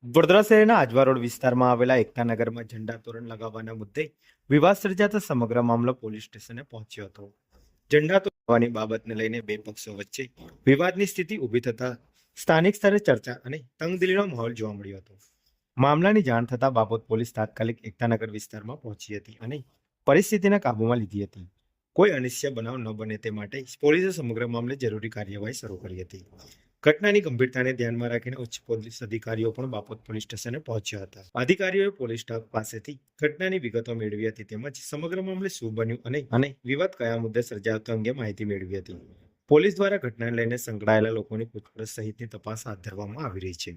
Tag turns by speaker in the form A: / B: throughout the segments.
A: વડોદરા શહેરના આજવા રોડ વિસ્તારમાં આવેલા એકતાનગરમાં ઝંડા તોરણ લગાવવાના મુદ્દે વિવાદ સર્જાતા સમગ્ર મામલો પોલીસ સ્ટેશને પહોંચ્યો હતો. ઝંડા તોડવાની બાબતને લઈને બે પક્ષો વચ્ચે વિવાદની સ્થિતિ ઊભી થતા સ્થાનિક સ્તરે ચર્ચા અને તંગદિલીનો માહોલ જોવા મળ્યો હતો. મામલાની જાણ થતાં બાપોદ પોલીસ તાત્કાલિક એકતાનગર વિસ્તારમાં પહોંચી હતી અને પરિસ્થિતિને કાબૂમાં લીધી હતી. કોઈ અનિચ્છનીય બનાવ ન બને તે માટે પોલીસે સમગ્ર મામલે જરૂરી કાર્યવાહી શરૂ કરી હતી. ઘટનાની ગંભીરતાને ધ્યાનમાં રાખીને ઉચ્ચ પોલીસ અધિકારીઓ પણ બાપોદ પોલીસ સ્ટેશને પહોંચ્યા હતા. અધિકારીઓએ પોલીસ સ્ટાફ પાસેથી ઘટનાની વિગતો મેળવી હતી તેમજ સમગ્ર મામલે શું બન્યું અને વિવાદ કયા મુદ્દે સર્જાયો તે અંગે માહિતી મેળવી હતી. પોલીસ દ્વારા ઘટનાને લઈને સંકળાયેલા લોકોની પૂછપરછ સહિતની તપાસ હાથ ધરવામાં આવી રહી છે.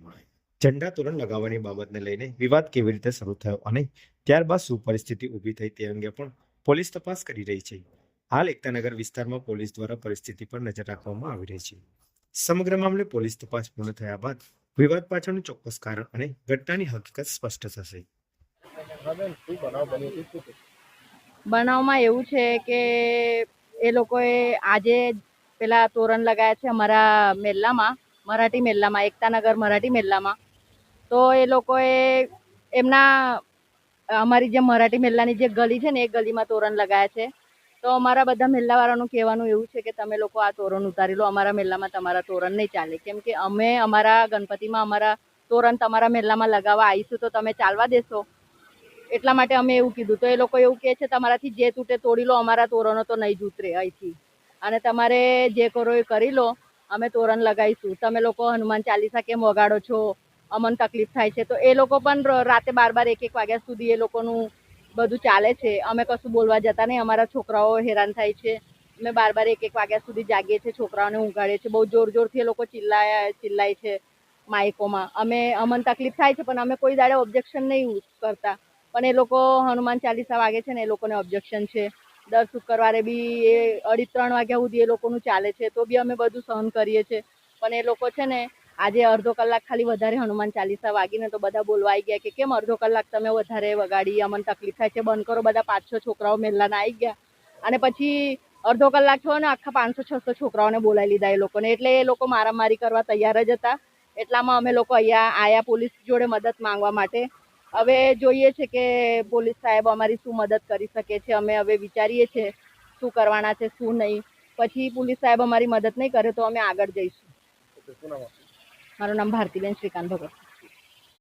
A: ઝંડા તોરણ લગાવવાની બાબતને લઈને વિવાદ કેવી રીતે શરૂ થયો અને ત્યારબાદ શું પરિસ્થિતિ ઊભી થઈ તે અંગે પણ પોલીસ તપાસ કરી રહી છે. હાલ એકતાનગર વિસ્તારમાં પોલીસ દ્વારા પરિસ્થિતિ પર નજર રાખવામાં આવી રહી છે. સમગ્ર મામલે પોલીસ તપાસ પૂર્ણ થયા બાદ વિવાદ પાછળનું ચોક્કસ કારણ અને ઘટનાની હકીકત સ્પષ્ટ થશે.
B: બનાવમાં એવું છે કે એ લોકોએ આજે પેલા તોરણ લગાયા છે અમારા મેલ્લામાં, મરાઠી મેલ્લામાં, એકતાનગર મરાઠી મેલ્લામાં. તો એ લોકોએ અમારી જે મરાઠી મેલ્લાની જે ગલી છે ને એ ગલીમાં તોરણ લગાયા છે. તો અમારા બધા મેલ્લાવાળાનું કહેવાનું એવું છે કે તમે લોકો આ તોરણ ઉતારી લો, અમારા મેલ્લામાં તમારા તોરણ નહીં ચાલે, કેમ કે અમે અમારા ગણપતિમાં અમારા તોરણ તમારા મેલ્લામાં લગાવવા આવીશું તો તમે ચાલવા દેશો? એટલા માટે અમે એવું કીધું. તો એ લોકો એવું કહે છે તમારાથી જે તૂટે તોડી લો, અમારા તોરણો તો નહીં જ ઉતરે અહીંથી, અને તમારે જે કરો એ કરી લો, અમે તોરણ લગાવીશું. તમે લોકો હનુમાન ચાલીસા કેમ વગાડો છો, અમને તકલીફ થાય છે. તો એ લોકો પણ રાતે 12 1 વાગ્યા સુધી એ લોકોનું બધું ચાલે છે. અમે કશું બોલવા જતા નહીં, અમારા છોકરાઓ હેરાન થાય છે. અમે 12 1 વાગ્યા સુધી જાગીએ છીએ, છોકરાઓને ઊંઘાડીએ છીએ. બહુ જોરથી એ લોકો ચિલ્લાય છે માઇકોમાં. અમને તકલીફ થાય છે પણ અમે કોઈ દાડે ઓબ્જેક્શન નહીં કરતા. પણ એ લોકો હનુમાન ચાલીસા વાગે છે ને એ લોકોને ઓબ્જેક્શન છે. દર શુક્રવારે બી એ 2:30 3 વાગ્યા સુધી એ લોકોનું ચાલે છે, તો બી અમે બધું સહન કરીએ છીએ. પણ એ લોકો છે ને આજે અડધો કલાક ખાલી વધારે હનુમાન ચાલીસા વાગીને તો બધા બોલવા આવી ગયા કે કેમ અડધો કલાક તમે વધારે વગાડી, અમને તકલીફ થાય છે, બંધ કરો. બધા 5-6 છોકરાઓ મેલ્લાના આવી ગયા અને પછી અડધો કલાક થયો ને આખા 500-600 છોકરાઓને બોલાવી લીધા એ લોકોને. એટલે એ લોકો મારામારી કરવા તૈયાર જ હતા. એટલામાં અમે લોકો અહીંયા આયા પોલીસ જોડે મદદ માંગવા માટે. હવે જોઈએ છે કે પોલીસ સાહેબ અમારી શું મદદ કરી શકે છે. અમે હવે વિચારીએ છીએ શું કરવાના છે શું નહીં. પછી પોલીસ સાહેબ અમારી મદદ નહીં કરે તો અમે આગળ જઈશું. મારું નામ ભારતીબેન શ્રીકાંત ભગત.